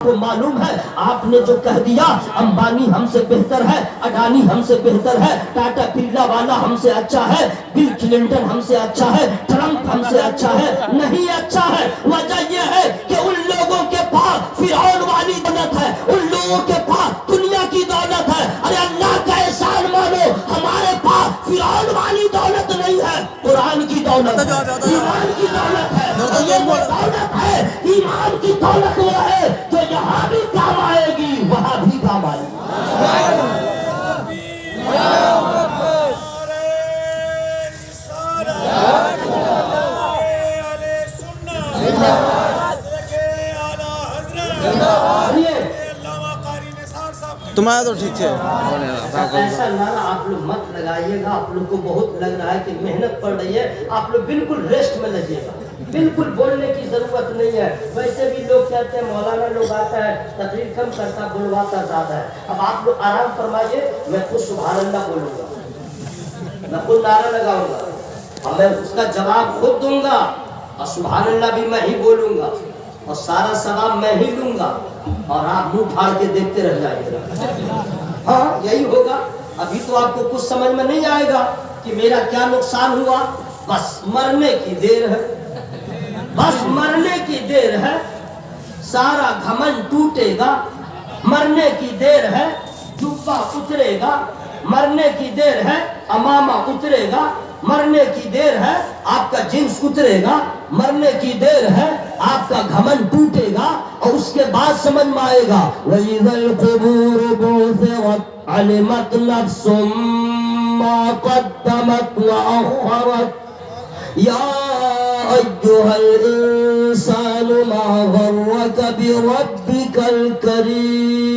کو معلوم ہے آپ نے جو کہہ دیا امبانی ہم سے بہتر ہے، اڈانی ہم سے بہتر ہے، ٹاٹا برلا والا ہم سے اچھا ہے، بل کلنٹن ہم سے اچھا ہے، ٹرمپ ہم سے اچھا ہے، نہیں اچھا ہے۔ وجہ یہ ہے کہ ان لوگوں کے پاس فرعون والی دولت ہے، ان لوگوں کے پاس دنیا کی دولت ہے۔ ارے اللہ کا احسان مانو، ہمارے پاس فرعون والی دولت نہیں ہے، قرآن کی دولت ہے، ایمان کی دولت ہے، یہ وہ دولت ہے، ایمان کی دولت وہ ہے جو یہاں بھی کام آئے گی وہاں بھی کام آئے گی۔ تمہارا تو ٹھیک ہے۔ ایسا نعرہ آپ لوگ مت لگائیے گا، آپ لوگ کو بہت لگ رہا ہے کہ محنت پڑ رہی ہے، آپ لوگ بالکل ریسٹ میں لگیے گا، بالکل بولنے کی ضرورت نہیں ہے۔ ویسے بھی لوگ کہتے ہیں مولانا لوگ آتا ہے تقریر کم کرتا بلواتا زیادہ ہے۔ اب آپ لوگ آرام فرمائیے، میں خود سبحان اللہ بولوں گا، میں خود نعرہ لگاؤں گا اور میں اس کا جواب خود دوں گا، اور سبحان اللہ بھی میں ہی بولوں گا اور سارا ثواب میں ہی لوں گا، اور آپ منہ پھاڑ کے دیکھتے رہ جائیے گا۔ ہاں یہی ہوگا۔ ابھی تو آپ کو کچھ سمجھ میں نہیں آئے گا کہ میرا کیا نقصان ہوا، بس مرنے کی دیر ہے، بس مرنے کی دیر ہے، سارا گھمنڈ ٹوٹے گا، مرنے کی دیر ہے، جبہ اترے گا، مرنے کی دیر ہے، امامہ اترے گا، مرنے کی دیر ہے، آپ کا جنس اترے گا، مرنے کی دیر ہے، آپ کا گھمنڈ ٹوٹے گا، اور اس کے بعد سمجھ میں آئے گا وَإِذَا الْقُبُورُ بُعْثِرَتْ عَلِمَتْ نَفْسٌ مَّا قَدَّمَتْ وَأَخَّرَتْ يَا أَيُّهَا الْإِنسَانُ مَا غَرَّكَ بِرَبِّكَ الْكَرِيمِ۔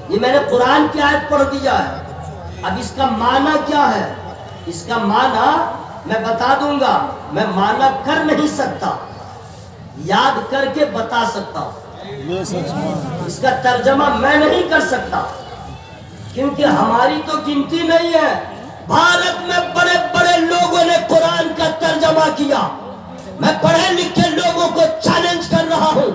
یہ میں نے قرآن کی آیت پڑھ دیا ہے۔ اب اس کا معنی کیا ہے؟ اس کا معنی میں بتا دوں گا، میں معنی کر نہیں سکتا، یاد کر کے بتا سکتا ہوں، اس کا ترجمہ میں نہیں کر سکتا کیونکہ ہماری تو گنتی نہیں ہے۔ بھارت میں بڑے بڑے لوگوں نے قرآن کا ترجمہ کیا، میں پڑھے لکھے لوگوں کو چیلنج کر رہا ہوں،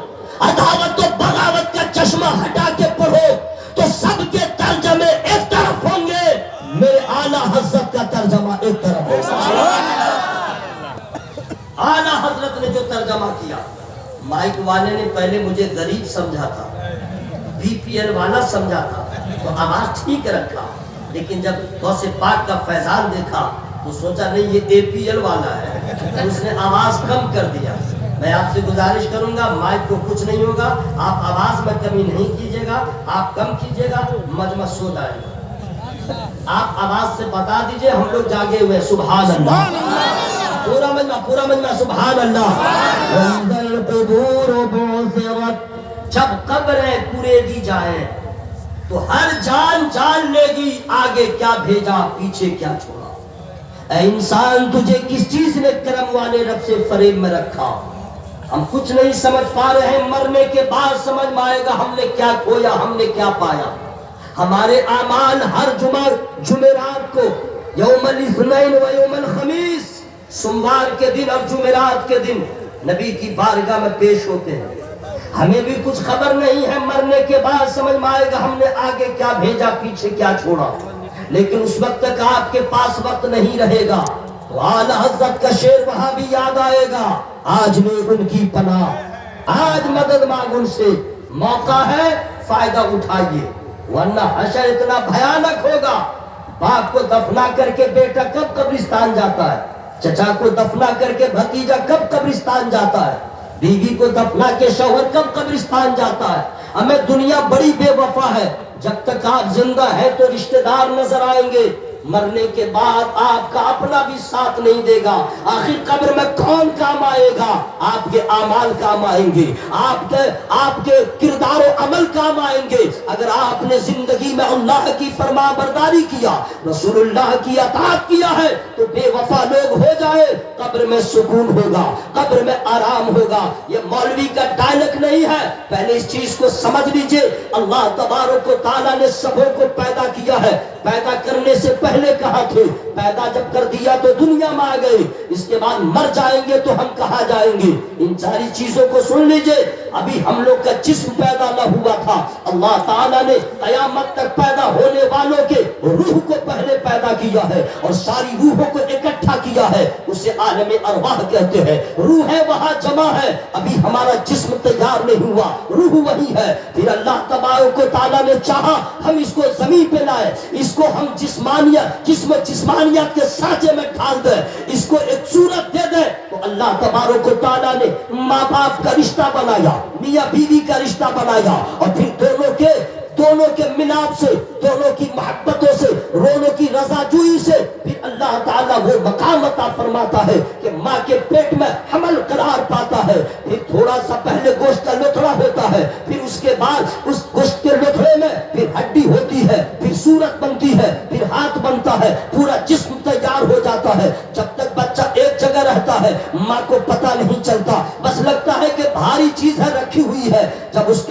عداوت و بغاوت کا چشمہ ہٹا کے پڑھو تو سب کے ترجمے ایک طرف ہوں گے، میرے اعلیٰ حضرت کا ترجمہ ایک طرف ہوگا۔ اعلیٰ حضرت نے جو ترجمہ کیا، مائک والے نے پہلے مجھے غریب سمجھا تھا، بی پی ایل والا سمجھا تھا، تو آواز ٹھیک رکھا، لیکن جب غوث پاک کا فیضان دیکھا تو سوچا نہیں یہ اے پی ایل والا ہے، تو اس نے آواز کم کر دیا۔ میں آپ سے گزارش کروں گا، مائک کو کچھ نہیں ہوگا، آپ آواز میں کمی نہیں کیجیے گا، آپ کم کیجیے گا، مجمع سو جائے گا۔ آپ آواز سے بتا دیجئے ہم لوگ جاگے ہوئے سبحان اللہ، پورا مجمع سبحان اللہ۔ وَإِذَا الْقُبُورُ بُعْثِرَتْ، جب قبریں پورے دی جائیں تو ہر جان جان لے گی آگے کیا بھیجا پیچھے کیا چھوڑا۔ اے انسان تجھے کس چیز نے کرم والے رب سے فریب میں رکھا؟ ہم کچھ نہیں سمجھ پا رہے ہیں، مرنے کے بعد سمجھ میں آئے گا ہم نے کیا کھویا، ہم نے کیا پایا۔ ہمارے اعمال ہر جمعرات کو، یوم الاثنین و یوم الخمیس، سوموار کے دن اور جمعرات کے دن نبی کی بارگاہ میں پیش ہوتے ہیں۔ ہمیں بھی کچھ خبر نہیں ہے، مرنے کے بعد سمجھ میں آئے گا ہم نے آگے کیا بھیجا پیچھے کیا چھوڑا، لیکن اس وقت تک آپ کے پاس وقت نہیں رہے گا تو اعلیٰ حضرت کا شعر وہاں بھی یاد آئے گا، آج میں ان کی پناہ، آج مدد مانگ ان سے، موقع ہے فائدہ اٹھائیے، ورنہ حشر اتنا بھیانک ہوگا۔ باپ کو دفنا کر کے بیٹا کب قبرستان جاتا ہے، چچا کو دفنا کر کے بھتیجا کب قبرستان جاتا ہے، بیوی کو دفنا کے شوہر کب قبرستان جاتا ہے۔ ہمیں دنیا بڑی بے وفا ہے، جب تک آپ زندہ ہیں تو رشتہ دار نظر آئیں گے، مرنے کے بعد آپ کا اپنا بھی ساتھ نہیں دے گا۔ آخر قبر میں کون کام آئے گا؟ آپ کے اعمال کام آئیں گے، آپ کے کردار و عمل کام آئیں گے۔ اگر آپ نے زندگی میں اللہ کی فرما برداری کیا، رسول اللہ کی اطاعت کیا ہے تو بے وفا لوگ ہو جائے، قبر میں سکون ہوگا، قبر میں آرام ہوگا۔ یہ مولوی کا ڈائلگ نہیں ہے. پہلے اس چیز کو سمجھ لیجئے, اللہ تبارک و تعالیٰ نے سبوں کو پیدا کیا ہے. پیدا کرنے سے پہلے کہاں تھے؟ پیدا جب کر دیا تو دنیا میں آ گئے, اس کے بعد مر جائیں گے تو ہم کہاں جائیں گے؟ ان ساری چیزوں کو سن لیجئے. ابھی ہم لوگ کا جسم پیدا نہ ہوا تھا, اللہ تعالیٰ نے قیامت تک پیدا ہونے والوں کے روح کو پہلے پیدا کیا ہے اور ساری روحوں کو اکٹھا کیا ہے. اسے عالم ارواح کہتے ہیں. روح ہے وہاں جمع ہے, ابھی ہمارا جسم تیار نہیں ہوا, روح وہی ہے. پھر اللہ تبارک و تعالیٰ نے چاہا ہم اس کو زمین پہ لائے, اس کو ہم جسمانیت کے سانچے میں ڈال دیں, اس کو ایک صورت دے دیں. تو اللہ تبارک و تعالیٰ نے ماں باپ کا رشتہ بنایا, میاں بیوی کا رشتہ بنایا, اور پھر دونوں کے ملاپ سے, دونوں کی محبتوں سے, دونوں کی رضا جوئی سے پھر اللہ تعالیٰ وہ مقام عطا فرماتا ہے کہ ماں کے پیٹ میں حمل قرار پاتا ہے. پھر تھوڑا سا پہلے گوشت کا لتڑا ہوتا ہے, پھر اس کے بعد اس گوشت کے لتڑے میں پھر ہڈی ہوتی ہے, پھر صورت بنتی ہے, پھر ہاتھ بنتا ہے, پورا جسم تیار ہو جاتا ہے. جب تک بچہ ایک جگہ رہتا ہے ماں کو پتہ نہیں چلتا, بس لگتا ہے کہ بھاری چیز ہے رکھی ہوئی ہے. جب اس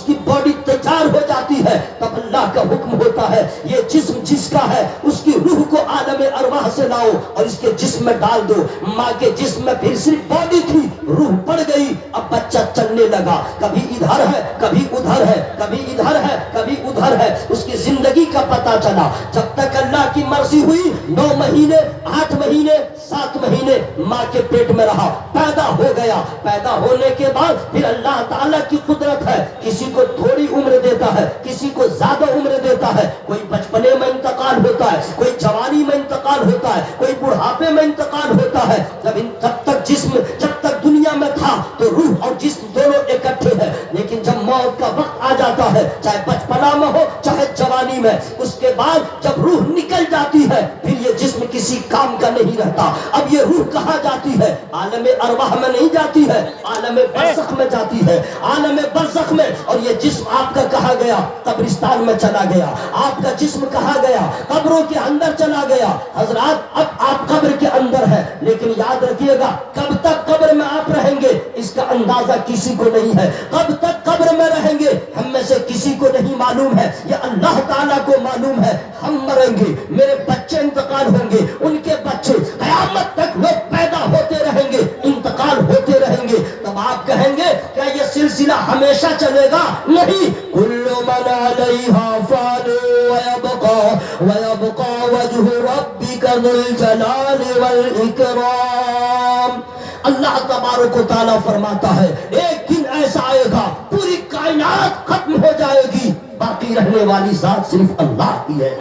کی باڈی تیار ہو جاتی ہے تب اللہ کا حکم ہوتا ہے یہ جسم جس کا ہے اس کی روح کو عالم ارواح سے لاؤ اور اس کے جسم میں ڈال دو. ماں کے جسم میں پھر صرف باڈی تھی, روح پڑ گئی, اب بچہ چلنے لگا, کبھی ادھر ہے کبھی ادھر ہے, کبھی ادھر ہے کبھی ادھر ہے. اس کی زندگی کا پتہ چلا جب تک اللہ کی مرضی ہوئی. 9 مہینے 8 مہینے 7 مہینے ماں کے پیٹ میں رہا, پیدا ہو گیا. پیدا ہونے کے بعد پھر اللہ تعالیٰ کی قدرت ہے, کسی کو تھوڑی عمر دیتا ہے, کسی کو زیادہ عمر دیتا ہے. کوئی بچپنے میں انتقال ہوتا ہے, کوئی جوانی میں انتقال ہوتا ہے, کوئی بڑھاپے میں انتقال ہوتا ہے. جب تک دنیا میں تھا تو روح اور جسم دونوں اکٹھے ہیں, لیکن جب موت کا وقت آ جاتا ہے, چاہے بچپنا میں ہو چاہے جوانی میں, اس کے بعد جب روح نکل جاتی ہے پھر یہ جسم کسی کام کا نہیں رہتا. اب یہ روح کہاں جاتی ہے؟ عالم ارواح میں نہیں جاتی ہے, عالم برزخ میں جاتی ہے, عالم برزخ میں. اور یہ جسم آپ کا کہاں گیا؟ قبرستان میں چلا گیا. آپ کا جسم کہاں گیا؟ قبروں کے اندر چلا گیا. حضرات اب آپ قبر کے اندر ہے, لیکن یاد رکھیے گا کب تک قبر میں آپ رہیں گے اس کا اندازہ کسی کو نہیں ہے. کب تک قبر میں رہیں گے ہم میں سے کسی کو نہیں معلوم ہے, یہ اللہ تعالیٰ کو معلوم ہے. ہم مریں گے, میرے بچے انتقال ہوں گے, ان کے بچے, قیامت تک لوگ پیدا ہوتے رہیں گے, انتقال ہوتے رہیں گے. تب آپ کہیں گے کیا یہ سلسلہ ہمیشہ چلے گا؟ نہیں. کل من علیہا فان ویبقى وجہ ربک ذو الجلال والاکرام. اللہ تبارک و تعالیٰ فرماتا ہے ایک دن ایسا آئے گا پوری کائنات ختم ہو جائے گی, باقی رہنے والی ذات صرف اللہ کی ہے.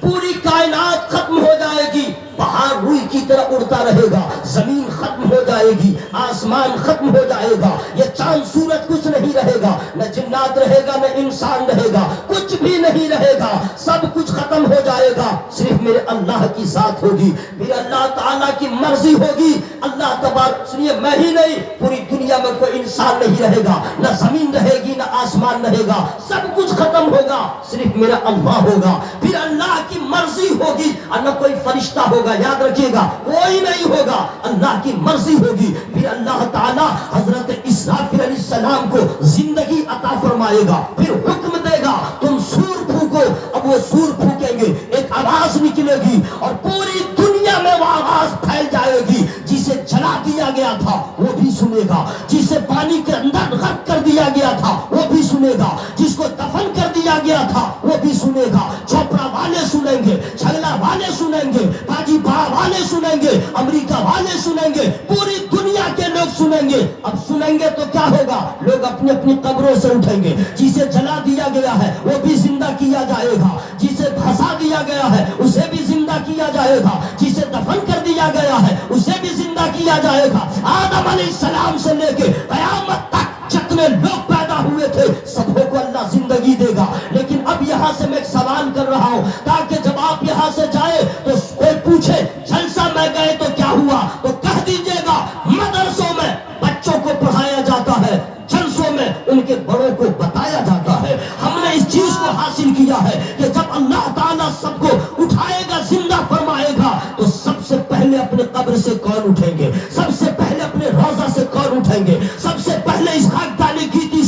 پوری کائنات ختم ہو جائے گی, بہار روئی کی طرح اڑتا رہے گا, زمین ختم ہو جائے گی, آسمان ختم ہو جائے گا, یہ چاند سورج کچھ نہیں رہے گا, نہ جنات رہے گا نہ انسان رہے گا, کچھ بھی نہیں رہے گا, سب کچھ ختم ہو جائے گا, صرف میرے اللہ کی ذات ہوگی. پھر اللہ تعالیٰ کی مرضی ہوگی. اللہ تبارک, سنیے, میں ہی نہیں پوری دنیا میں کوئی انسان نہیں رہے گا, نہ زمین رہے گی نہ آسمان رہے گا, سب کچھ ختم ہوگا, صرف میرا اللہ ہوگا. پھر اللہ کی مرضی ہوگی, اور نہ کوئی فرشتہ ہوگا, یاد رکھیے گا کوئی نہیں ہوگا, اللہ کی مرضی ہوگی. پھر اللہ تعالیٰ حضرت اسرافیل علیہ السلام کو زندگی عطا فرمائے گا, پھر حکم دے گا تم سور پھونکو. اب وہ سور پھونکیں گے, ایک آواز نکلے گی اور پوری دنیا میں وہ آواز پھیل جائے گی. جسے جلا دیا گیا تھا وہ بھی سنے گا, جسے پانی کے اندر غرق کر دیا گیا تھا وہ بھی سنے گا, جس کو دفن کر دیا گیا تھا وہ بھی سنے گا. چوپڑا والے سنیں گے, چھگلا والے سنیں گے, باجی پڑا والے سنیں گے, امریکہ والے سنیں گے, پوری دنیا کے لوگ سنیں گے. اب سنیں گے تو کیا ہوگا؟ لوگ اپنی اپنی قبروں سے اٹھیں گے. جسے جلا دیا گیا ہے وہ بھی زندہ کیا جائے گا, جسے پھنسا دیا گیا ہے اسے بھی زندہ کیا جائے گا, جسے دفن کر دیا گیا ہے اسے بھی زندہ کیا جائے گا. آدم علیہ السلام سے لے کے قیامت تک جتنے لوگ پیدا ہوئے تھے سبوں کو اللہ زندگی دے گا. لیکن اب یہاں سے میں ایک سوال کر رہا ہوں تاکہ جب آپ یہاں سے جائے تو کوئی پوچھے جلسہ میں گئے تو کیا ہوا, تو کہہ دیجئے گا مدرسوں میں بچوں کو پڑھایا جاتا ہے, جلسوں میں ان کے بڑوں کو بتایا جاتا ہے. ہم نے اس چیز کو حاصل کیا ہے کہ جب اللہ تعالیٰ سب کو اٹھائے گا, زندہ فرمائے گا, تو سب سے پہلے اپنے قبر سے کون اٹھیں گے؟ سب سے پہلے اپنے روضہ سے کون اٹھیں گے؟ سب سے پہلے اسحاق